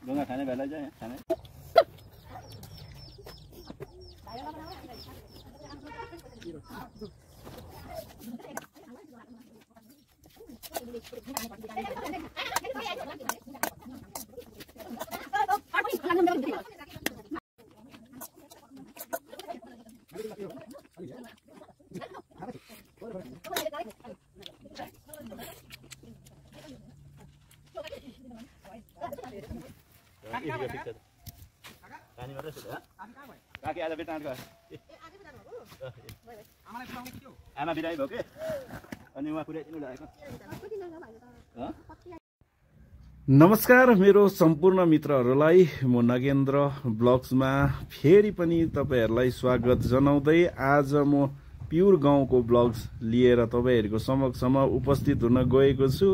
ढुङ्गा खाने बेला चाहिँ खाने काकी आज बेटा आमा बिरामी भयो कि अनि उहाँ पुर्याइदिनु लागेको। नमस्कार मेरो सम्पूर्ण मित्रहरूलाई म नगेन्द्र ब्लग्समा फेरि पनि तपाईहरुलाई स्वागत जनाउँदै आज म प्युर गाउँको ब्लग्स लिएर तपाईहरुको समक्षमा उपस्थित हुन गएको छु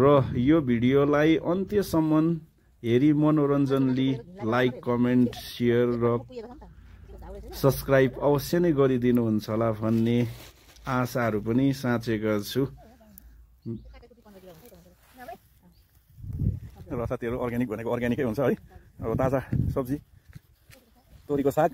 र यो भिडियोलाई अन्त्यसम्म हेरी मनोरञ्जन लि लाइक कमेन्ट शेयर र सब्स्क्राइब अवश्य नै गरिदिनुहुन्छ होला भन्ने आशाहरु पनि साँचेको छु। र साथीहरु अर्ग्यानिक भनेको अर्ग्यानिकै हुन्छ है। अब ताजा सब्जी तोरीको साग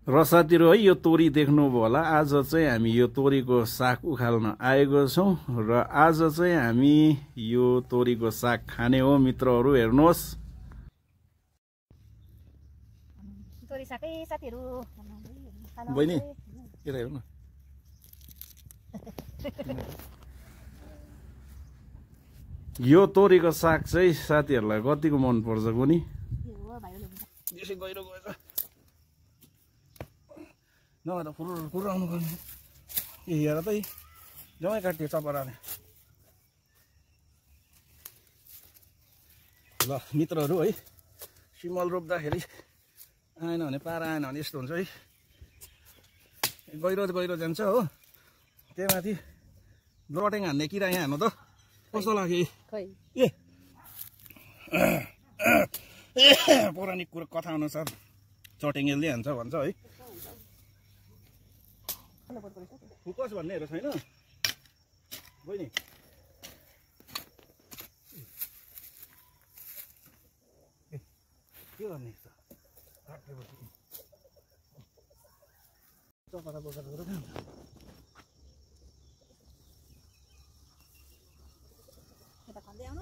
र साथीहरु है यो तोरी देख्नुभयो होला। आज चाहिँ हामी यो तोरीको साग उखाल्न आएको छौं र आज चाहिँ हामी यो तोरीको साग खाने हो मित्रहरु। हेर्नुहोस् तोरी सागै साथीहरु बहिनी यता हेर्नु न। यो तोरीको साग चाहिँ साथीहरुलाई कतिको मन पर्छ कुनी? यसै गइरो गएछ नभए त फुरुर आउनु पर्ने। ए हेर त जम्मै काटियो चपराले। ल मित्रहरु है सिमल रोप्दाखेरि आएन भने पारा आएन भने यस्तो हुन्छ है। गहिरो गहिरो जान्छ हो। त्यही माथि ब्लटिङ हान्ने किरा यहाँ हान्नु त कस्तो लाग्यो? ए पौराणिक कुरो कथा अनुसार चटेङ्गेलले हान्छ भन्छ है। फुकस भन्नेहरू छैन बहिनी? के गर्ने त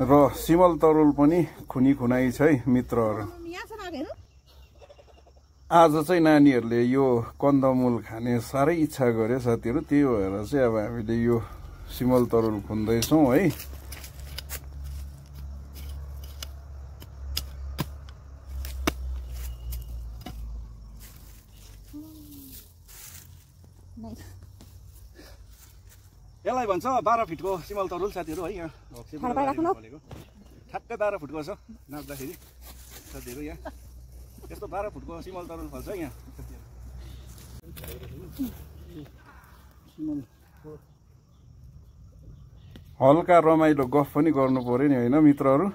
र सिमल तरुल पनि खुनी खुनाइ छ है मित्रहरु। आज चाहिँ नानीहरूले यो कन्दमूल खाने साह्रै इच्छा गर्यो साथीहरु। त्यही भएर चाहिँ अब हामीले यो सिमल तरुल खुन्दैछौँ है। यसलाई भन्छ 12 फिटको सिमल तरुल साथीहरु है। यहाँ ठ्याक्कै 12 फुटको छ नाप्दाखेरि साथीहरु। यहाँ यस्तो 12 फुटको सिमल तरुल फल्छ यहाँ। हल्का रमाइलो गफ पनि गर्नु पर्यो नि हैन मित्रहरु?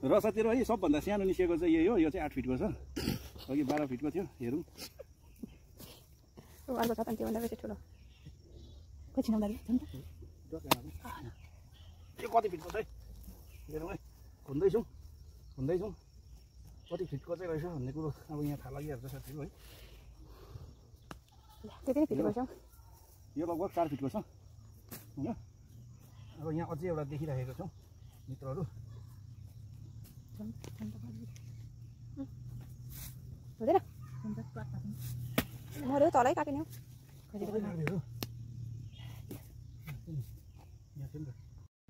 र साथीहरु है सबभन्दा सानो निस्केको चाहिँ यही हो। यो चाहिँ 8 फिटको छ। अघि 12 फिटको थियो। हेरौँ अर्को छ पनि त्योभन्दा बेसी ठुलो। यो कति फिटको चाहिँ हेरौँ है। खुन्दैछौँ कति फिटको चाहिँ रहेछ भन्ने कुरो अब यहाँ थाहा लागिहाल्छ साथीहरु है। त्यति नै फिटको छ। यो लगभग 4 फिटको छ हैन। अब यहाँ अझै एउटा देखिरहेको छौँ मित्रहरु। हुँदैन मर्यो तलै काटिने हो।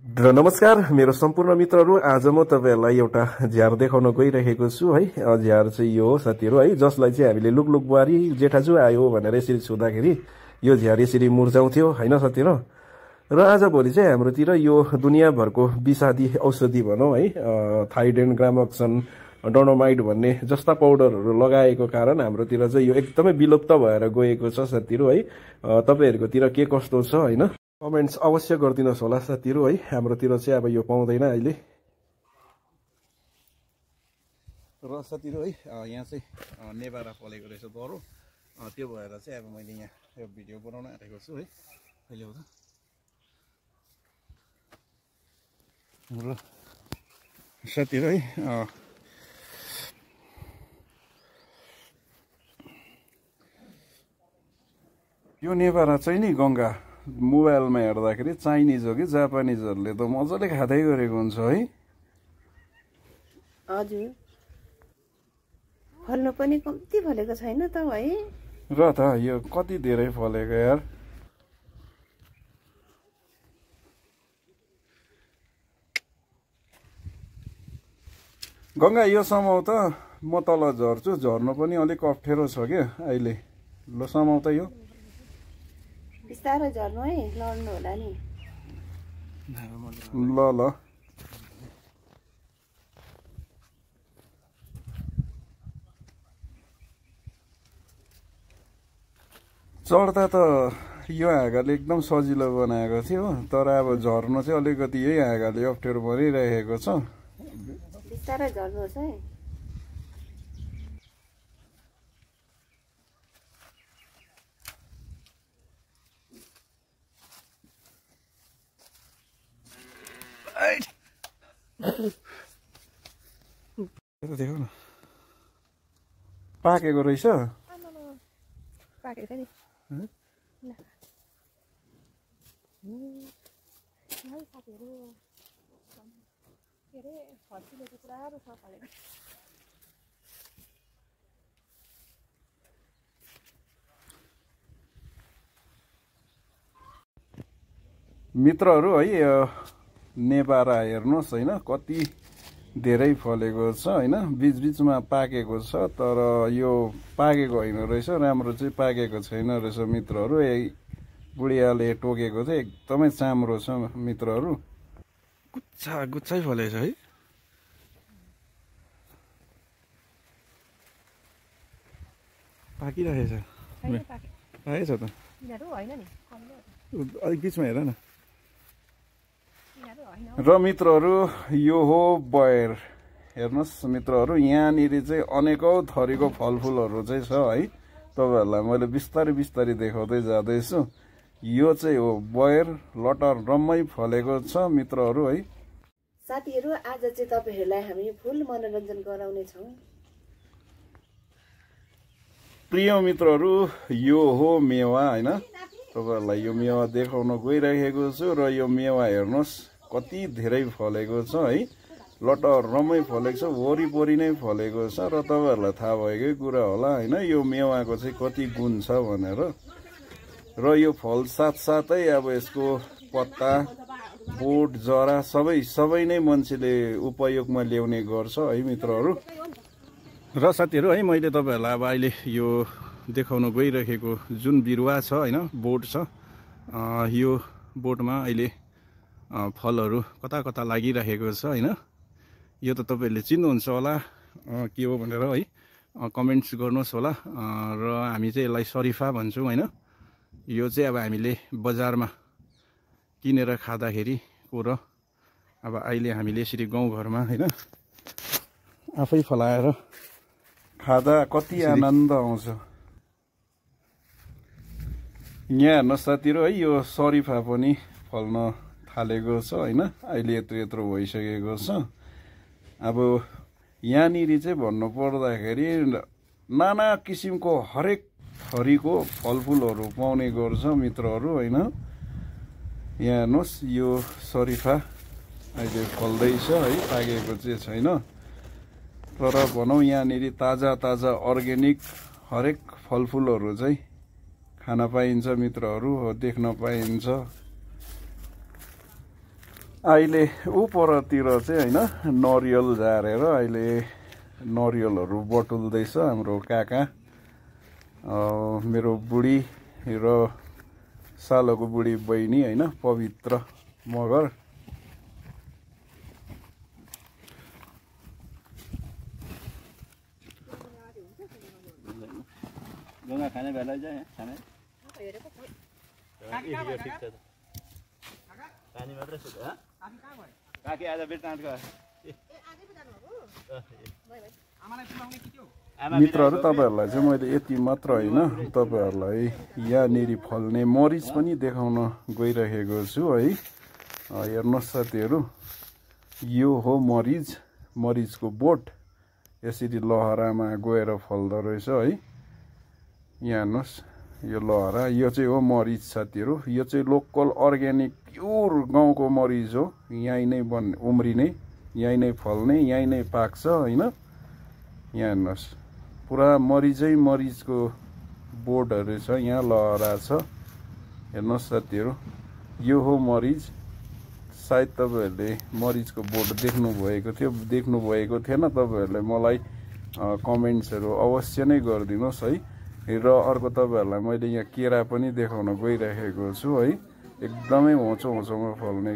र नमस्कार मेरो सम्पूर्ण मित्रहरु। आज म तपाईहरुलाई एउटा झ्यार देखाउन गइरहेको छु है। झ्यार चाहिँ यो हो साथीहरु है, जसलाई चाहिँ हामीले लुकलुक बुहारी जेठाजु आयो भनेर यसरी छुँदाखेरि यो झ्यार यसरी मुर्झाउँथ्यो हैन साथीहरु। र आज भोलि चाहिँ हाम्रोतिर यो दुनियाभरको विषादी औषधि भनौं है, थाइडेन ग्रामक्सन डोनोमाइड भन्ने जस्ता पाउडरहरू लगाएको कारण हाम्रोतिर चाहिँ यो एकदमै विलुप्त भएर गएको छ साथीहरु है। तपाईहरुकोतिर के कस्तो छ हैन कमेन्ट्स अवश्य गरिदिनुहोस् होला साथीहरु है। हाम्रोतिर चाहिँ अब यो पाउँदैन अहिले। र साथीहरु है यहाँ चाहिँ नेभारा फलेको रहेछ बरु। त्यो भएर चाहिँ अब मैले यहाँ यो भिडियो बनाउन आएको छु है। अहिले हो त र साथीहरू है यो नेभारा चाहिँ नि गङ्गा मोबाइलमा हेर्दाखेरि चाइनिज हो कि जापानिजहरूले त मजाले खाँदै गरेको हुन्छ है। हजुर फल्नु पनि कम्ती फलेको छैन त है। र त यो कति धेरै फलेको यार। गङ्गा यो समाउ त म तल झर्छु, झर्नु पनि अलिक अप्ठ्यारो छ क्या अहिले। ल समाउ त यो बिस्तारै झर्नु है, लड्नु होला नि। ल ल चढ्दा त यो हाँगाले एकदम सजिलो बनाएको थियो, तर अब झर्नु चाहिँ अलिकति यही हाँगाले अप्ठ्यारो परिरहेको छ। बिस्तारै झर्नुहोस् है। देखो न पाकेको रहेछ। पाकेको छ नि। साथीहरू के अरे फर्सीले चाहिँ पुरा रुख फलेको। मित्रहरू है नेभारा हेर्नुहोस् होइन कति धेरै फलेको छ होइन। बिचबिचमा पाकेको छ तर यो पाकेको होइन रहेछ, राम्रो चाहिँ पाकेको छैन रहेछ मित्रहरू। बुढियाले टोकेको चाहिँ एकदमै चाम्रो छ मित्रहरू। गुच्छा गुच्छै फलेछ है। पाकिरहेछ पाकेछ त अलिक बिचमा हेर न। र मित्रहरू यो हो बयर। हेर्नुहोस् मित्रहरू यहाँनिर चाहिँ अनेकौं थरीको फलफुलहरू चाहिँ छ है। तपाईँहरूलाई मैले बिस्तारै बिस्तारै देखाउँदै जाँदैछु। यो चाहिँ हो बयर, लटर रम्मै फलेको छ मित्रहरू है। साथीहरू आज चाहिँ तपाईहरुलाई हामी फुल मनोरञ्जन गराउने छौं। प्रिय मित्रहरू यो हो मेवा हैन। तपाईहरुलाई यो मेवा देखाउन गइरहेको छु र यो मेवा हेर्नुहोस् कति धेरै फलेको छ है। लटर रम्मै फलेको छ, वरिपरि नै फलेको छ र तपाईहरुलाई थाहा भएकै कुरा होला हैन यो मेवाको चाहिँ कति गुण छ भनेर। र यो फल साथसाथै अब यसको पत्ता, बोट, जरा सबै नै मान्छेले उपयोगमा ल्याउने गर्छ है मित्रहरू। र साथीहरू है मैले तपाईहरुलाई अब अहिले यो देखाउन गइरहेको जुन बिरुवा छ हैन, बोट छ, यो बोटमा अहिले फलहरू कता कता लागिरहेको छ हैन। यो त तपाईहरुले चिन्नुहुन्छ होला के हो भनेर है, कमेन्ट्स गर्नुहोस् होला। र हामी चाहिँ यसलाई सरिफा भन्छौँ हैन। यो चाहिँ अब हामीले बजारमा किनेर खाँदाखेरि को र अब अहिले हामीले यसरी गाउँघरमा हैन आफै फलाएर खाँदा कति आनन्द आउँछ। यहाँ हेर्नुहोस् साथीहरू है यो सरिफा पनि फल्न थालेको छ हैन। अहिले यत्रो भइसकेको छ। अब यहाँनिर चाहिँ भन्नु पर्दाखेरि नाना किसिमको हरेक थरीको फलफुलहरू पाउने गर्छ मित्रहरू हैन। यहाँ हेर्नुहोस् यो सरिफा अहिले फल्दैछ है, पाकेको चाहिँ छैन। तर भनौँ यहाँनिर ताजा ताजा अर्ग्यानिक हरेक फलफुलहरू चाहिँ खान पाइन्छ मित्रहरू, देख्न पाइन्छ। अहिले उपरतिर चाहिँ हैन नरियल झारेर अहिले नरियलहरू बटुल्दैछ हाम्रो काका, मेरो बुढी र सालोको बुढी बहिनी हैन पवित्र मगर। गंगा खाने बेला जाए खाने पानी मात्र छ ह काकी आज बेटनाट गयो मित्रहरू तपाईहरुलाई चाहिँ मैले यति मात्र हैन, तपाईहरुलाई यहाँनिर फल्ने मरिच पनि देखाउन गइरहेको छु है। हेर्नुहोस् साथीहरू यो हो मरिचको बोट यसरी लहरामा गएर फल्दो रहेछ है। यहाँ हेर्नुहोस् यो लहरा, यो चाहिँ हो मरिच साथीहरू। यो चाहिँ लोकल अर्ग्यानिक प्योर गाउँको मरिच हो। यहीँ नै उम्रिने, यहीँ नै फल्ने, यहीँ नै पाक्छ होइन। यहाँ हेर्नुहोस् पुरा मरिचको बोटहरू छ, यहाँ लहरा छ। हेर्नुहोस् साथीहरू यो हो मरिच। सायद तपाईँहरूले मरिचको बोट देख्नुभएको थिएन। तपाईँहरूले मलाई कमेन्ट्सहरू अवश्य नै गरिदिनुहोस् है। र अर्को तपाईँहरूलाई मैले यहाँ केरा पनि देखाउन गइरहेको छु है। एकदमै होचोमा फल्ने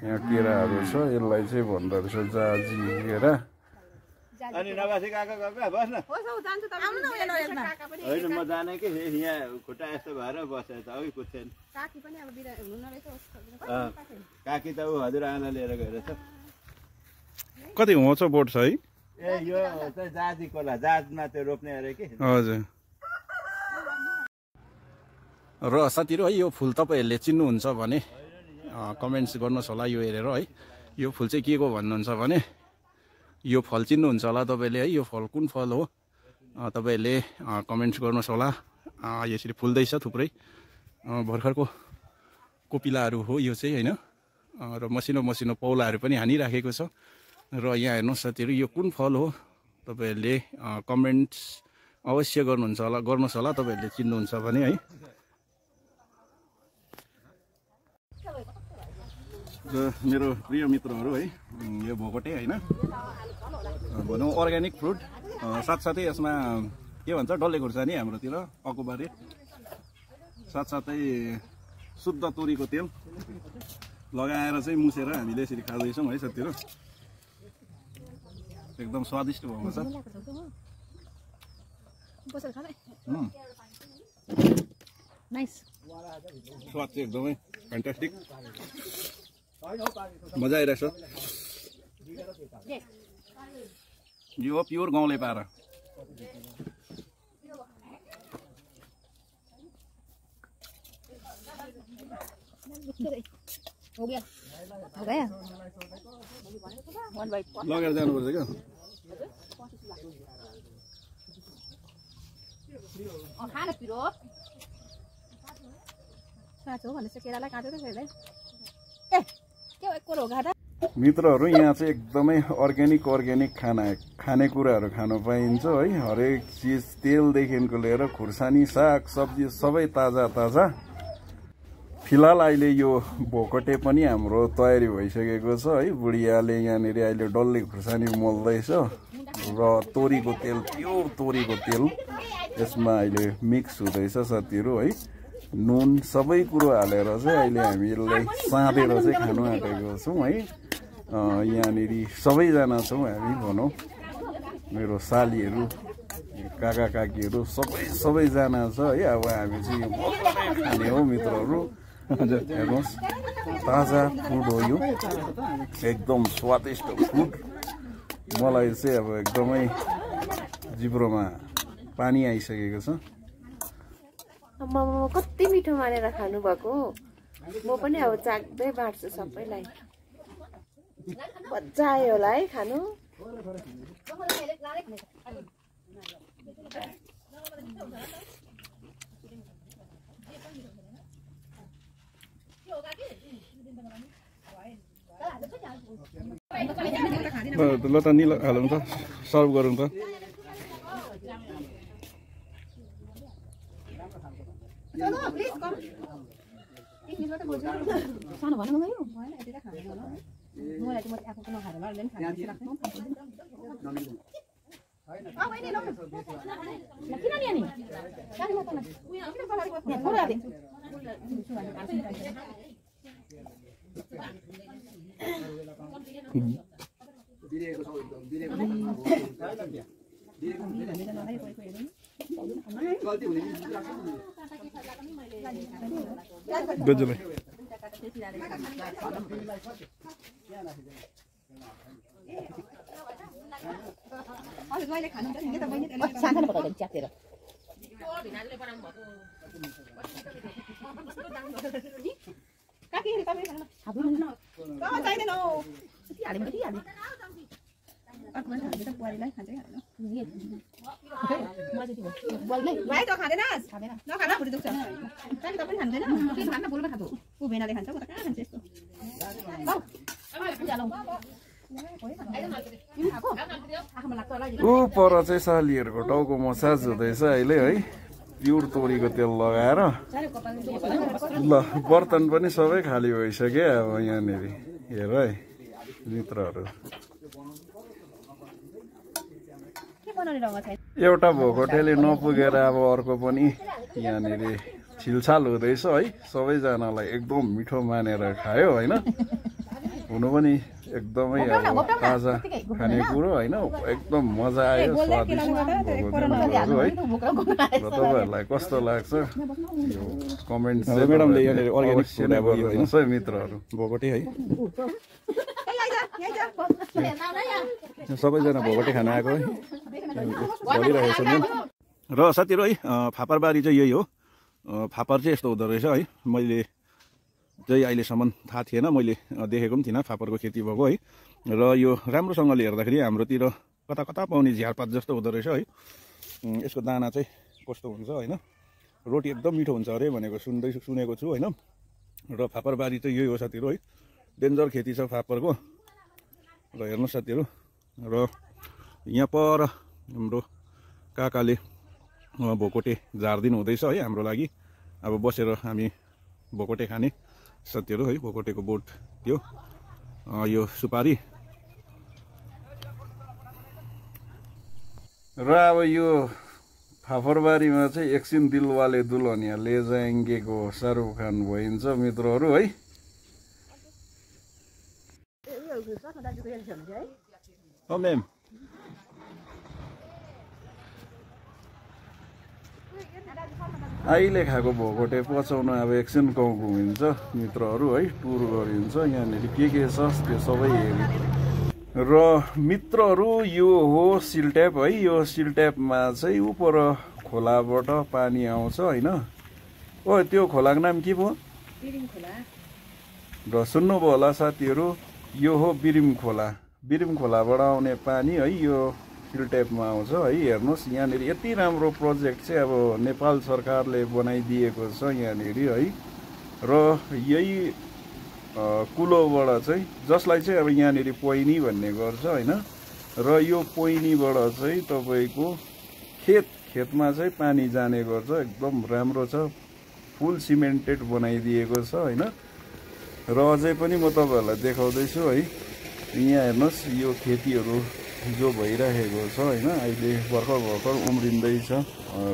यहाँ केराहरू छ। यसलाई चाहिँ भन्दो रहेछ जाजी केरा। अनि नबासी काका बस्न होइन, म जाने कि यहाँ खुट्टा यस्तो भएर बसेर त अघि कुद्छेन। काकी त ऊ हजुरआमा लिएर गएर छ। कति होचो बोट छ है? ए यो चाहिँ जाजी कोला, जहाजमा त्यो रोप्ने अरे कि। हजुर। र साथीहरू है, यो फुल तपाईँहरूले चिन्नुहुन्छ भने कमेन्ट्स गर्नुहोस् होला यो हेरेर है। यो फुल चाहिँ के को भन्नुहुन्छ भने यो फल चिन्नुहुन्छ होला तपाईँले है। यो फल कुन फल हो तपाईँहरूले कमेन्ट्स गर्नुहोस् होला। यसरी फुल्दैछ थुप्रै भर्खरको कोपिलाहरू हो यो चाहिँ होइन। र मसिनो पौलाहरू पनि हानिराखेको छ। र यहाँ हेर्नुहोस् साथीहरू यो कुन फल हो तपाईँहरूले कमेन्ट्स अवश्य गर्नुहोस् होला तपाईँहरूले चिन्नुहुन्छ भने है। मेरो प्रिय मित्रहरू है, यो भोगटे होइन भनौँ अर्ग्यानिक फ्रुट। साथसाथै यसमा के भन्छ डल्ले खुर्सानी हाम्रोतिर अकुबारी, साथसाथै शुद्ध तोरीको तेल लगाएर चाहिँ मुसेर हामीले यसरी खाँदैछौँ है साथीहरू। एकदम स्वादिष्ट भएको छ। स्वाद चाहिँ एकदमै फ्यान्टास्टिक, मजा आइरहेछ। यो हो प्योर गाउँले पारा। लगेर जानुपर्छ क्या। मित्रहरू यहाँ चाहिँ एकदमै अर्ग्यानिक खानेकुराहरू खानु पाइन्छ है। हरेक चिज तेलदेखिको लिएर खुर्सानी, साग सब्जी सबै ताजा। फिलहाल अहिले यो भोकटे पनि हाम्रो तयारी भइसकेको छ है। बुढियाले यहाँनिर अहिले डल्ले खुर्सानी मोल्दैछ र तोरीको तेल, प्योर तोरीको तेल यसमा अहिले मिक्स हुँदैछ साथीहरू है। नुन सबै कुरो हालेर चाहिँ अहिले हामी यसलाई साँधेर चाहिँ खानु आँटेको छौँ है। यहाँनिर सबैजना छौँ हामी भनौँ, मेरो सालीहरू, काका काकीहरू सबैजना छ है। अब हामी चाहिँ खाने हो मित्रहरू। हेर्नुहोस् ताजा फुड हो यो, एकदम स्वादिष्ट फुड। मलाई चाहिँ अब एकदमै जिब्रोमा पानी आइसकेको छ। कति मिठो मानेर खानुभएको। म पनि अब चाख्दै बाँड्छु सबैलाई। मजा आयो होला है खानु। ल त नि हालौँ त, सर्भ गरौँ त। पर चाहिँ सालीहरूको टाउको मसाज हुँदैछ अहिले है प्युर तोरीको तेल लगाएर ल बर्तन पनि सबै खाली भइसक्यो अब यहाँनिर हेर है मित्रहरू एउटा भोकोटेले नपुगेर अब अर्को पनि यहाँनिर छिलछाल हुँदैछ है सबैजनालाई एकदम मिठो मानेर खायो होइन हुनु पनि एकदमै अब ताजा खानेकुरो होइन एकदम मजा आयो स्वादिष्ट भोगोटेलहरू है र तपाईँहरूलाई कस्तो लाग्छ यो कमेन्ट म्याडमले यहाँनिर अर्ग्यानिक गरिदिनुहोस् है मित्रहरू भोगटे है सबैजना भोगटे खान आएको है भनिरहेको छ र साथीहरू है फापरबारी चाहिँ यही हो फापर चाहिँ यस्तो हुँदो रहेछ है मैले चाहिँ अहिलेसम्म थाहा थिएन मैले देखेको पनि थिइनँ फापरको खेती भएको है र यो राम्रोसँगले हेर्दाखेरि हाम्रोतिर कता कता पाउने झ्यारपात जस्तो हुँदो रहेछ है यसको दाना चाहिँ कस्तो हुन्छ होइन रोटी एकदम मिठो हुन्छ अरे भनेको सुनेको छु होइन र फापरबारी चाहिँ यही हो साथीहरू है डेन्जर खेती छ फापरको र हेर्नुहोस् साथीहरू र यहाँ पर हाम्रो काकाले भोकोटे झारिदिनु हुँदैछ है हाम्रो लागि अब बसेर हामी भोकोटे खाने साथीहरू है भोकोटेको बोट थियो यो सुपारी र अब यो फापरबारीमा चाहिँ एकछिन दिलवाले दुल्हनिया ले जाएंगेको शाहरुख खान भइन्छ मित्रहरू है म्याम अहिले खाएको भोगोटे पचाउन अब एकछिन गाउँ घुमिन्छ मित्रहरू है टुर गरिन्छ यहाँनिर के छ त्यो सबै हेर्नु र मित्रहरू यो हो सिलट्याप है यो सिलट्यापमा चाहिँ उपर खोलाबाट पानी आउँछ होइन ओ त्यो खोलाको नाम के भयो र सुन्नुभयो होला साथीहरू यो हो बिरिम खोलाबाट आउने पानी है यो सिलट्यापमा आउँछ है हेर्नुहोस् यहाँनिर यति राम्रो प्रोजेक्ट चाहिँ अब नेपाल सरकारले बनाइदिएको छ यहाँनिर है र यही कुलोबाट चाहिँ जसलाई चाहिँ अब यहाँनिर पोइनी भन्ने गर्छ होइन र यो पोइनीबाट चाहिँ तपाईँको खेतमा चाहिँ पानी जाने गर्छ एकदम राम्रो छ फुल सिमेन्टेड बनाइदिएको छ होइन र अझै पनि म तपाईँहरूलाई देखाउँदैछु है यहाँ हेर्नुहोस् यो खेतीहरू जो भइरहेको छ होइन अहिले भर्खर उम्रिँदैछ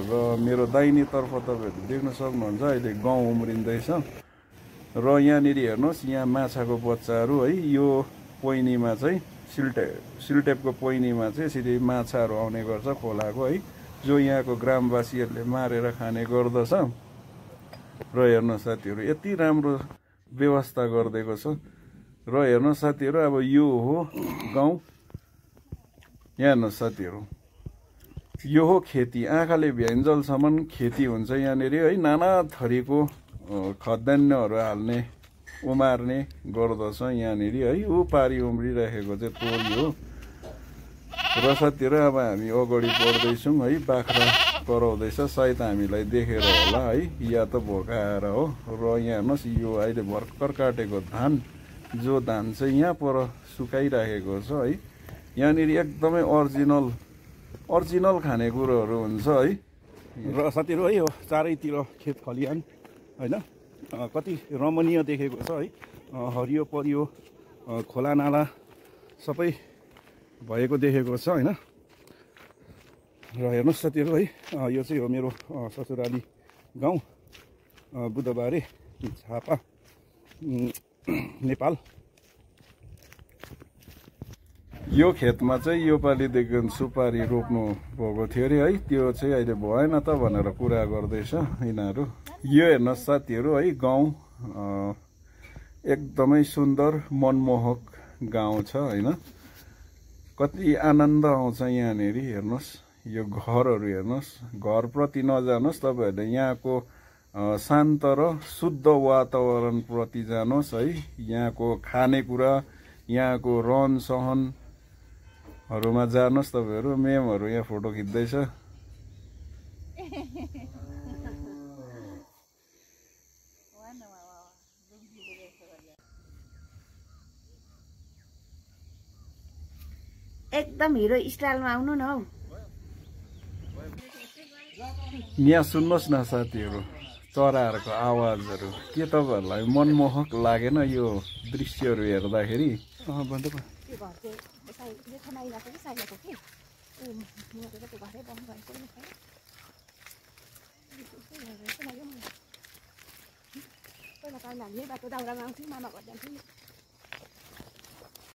र मेरो दाहिनेतर्फ तपाईँहरू देख्न सक्नुहुन्छ अहिले गाउँ उम्रिँदैछ र यहाँनिर हेर्नुहोस् यहाँ माछाको बच्चाहरू है यो पोइनीमा चाहिँ सिलट्यापको पोइनीमा चाहिँ यसरी माछाहरू आउने गर्छ खोलाको है जो यहाँको ग्रामवासीहरूले मारेर खाने गर्दछ र हेर्नुहोस् साथीहरू यति राम्रो व्यवस्था गरिदिएको छ र हेर्नुहोस् साथीहरू अब यो हो गाउँ यहाँ हेर्नुहोस् साथीहरू यो हो खेती आँखाले भ्याइन्जलसम्म खेती हुन्छ यहाँनिर है नाना थरीको खाद्यान्नहरू हाल्ने उमार्ने गर्दछ यहाँनिर है ऊ पारी उम्रिरहेको चाहिँ तोरी हो र साथीहरू अब हामी अगाडि बढ्दैछौँ है बाख्रा कराउँदैछ सायद हामीलाई देखेर होला है या त भोकाएर हो र यहाँ हेर्नुहोस् यो अहिले भर्खर काटेको धान जो धान चाहिँ यहाँ पर सुकाइराखेको छ है यहाँनिर एकदमै ओरिजिनल खानेकुरोहरू हुन्छ है र साथीहरू है यो चारैतिर खेत खलिहान होइन कति रमणीय देखेको छ है हरियो परियो खोला नाला सबै भएको देखेको छ होइन र हेर्नुहोस् साथीहरू है यो चाहिँ हो मेरो ससुराली गाउँ बुधबारे झापा नेपाल यो खेतमा चाहिँ योपालिदेखि सुपारी रोप्नु भएको थियो अरे है त्यो चाहिँ अहिले भएन त भनेर कुरा गर्दैछ यिनीहरू यो हेर्नुहोस् साथीहरू है गाउँ एकदमै सुन्दर मनमोहक गाउँ छ होइन कति आनन्द आउँछ यहाँनिर हेर्नुहोस् यो घरहरू हेर्नुहोस् घरप्रति नजानुहोस् तपाईँहरूले यहाँको शान्त र शुद्ध वातावरणप्रति जानुहोस् है। यहाँको खानेकुरा, यहाँको रहन सहनहरूमा जानुहोस् तपाईँहरू। मेमहरू यहाँ फोटो खिच्दैछ। एकदम हिरो स्टाइलमा आउनु न हौ। यहाँ सुन्नुहोस् न साथीहरू, चराहरूको आवाजहरू के तपाईँहरूलाई मनमोहक लागेन यो दृश्यहरू हेर्दाखेरि? भन्दा त्यो घर चाहिँ जेठमाइलाको कि साइलाको कि मरेर त्यो घरै बन्द भएको नि पहिला पाइला हामी बाटो दाउरामा आउँथ्यौँ, मामा घर जान्थ्यौँ।